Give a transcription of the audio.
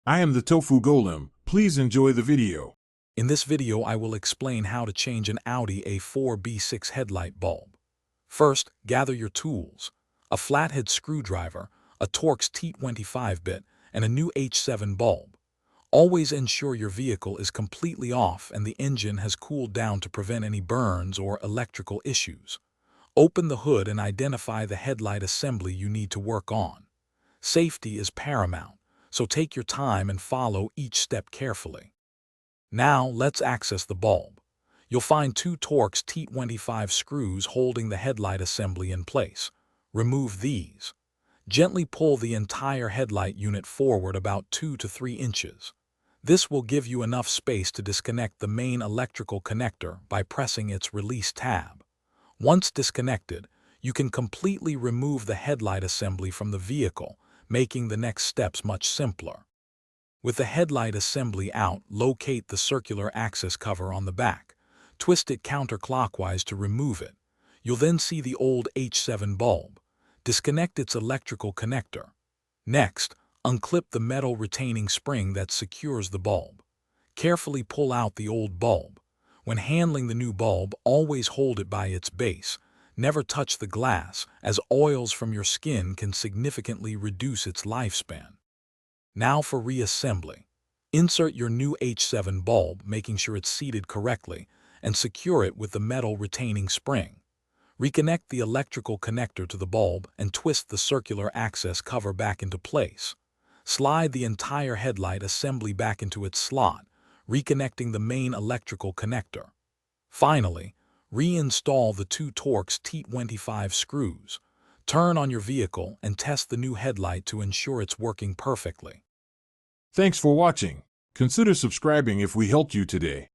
I am the Tofu Golem. Please enjoy the video. In this video, I will explain how to change an Audi A4 B6 headlight bulb. First, gather your tools: a flathead screwdriver, a Torx T25 bit, and a new H7 bulb. Always ensure your vehicle is completely off and the engine has cooled down to prevent any burns or electrical issues. Open the hood and identify the headlight assembly you need to work on. Safety is paramount, so take your time and follow each step carefully. Now, let's access the bulb. You'll find two Torx T25 screws holding the headlight assembly in place. Remove these. Gently pull the entire headlight unit forward about 2 to 3 inches. This will give you enough space to disconnect the main electrical connector by pressing its release tab. Once disconnected, you can completely remove the headlight assembly from the vehicle, making the next steps much simpler. With the headlight assembly out, locate the circular access cover on the back. Twist it counterclockwise to remove it. You'll then see the old H7 bulb. Disconnect its electrical connector. Next, unclip the metal retaining spring that secures the bulb. Carefully pull out the old bulb. When handling the new bulb, always hold it by its base. Never touch the glass, as oils from your skin can significantly reduce its lifespan. Now for reassembly. Insert your new H7 bulb, making sure it's seated correctly, and secure it with the metal retaining spring. Reconnect the electrical connector to the bulb and twist the circular access cover back into place. Slide the entire headlight assembly back into its slot, reconnecting the main electrical connector. Finally, reinstall the two Torx T25 screws. Turn on your vehicle and test the new headlight to ensure it's working perfectly. Thanks for watching. Consider subscribing if we helped you today.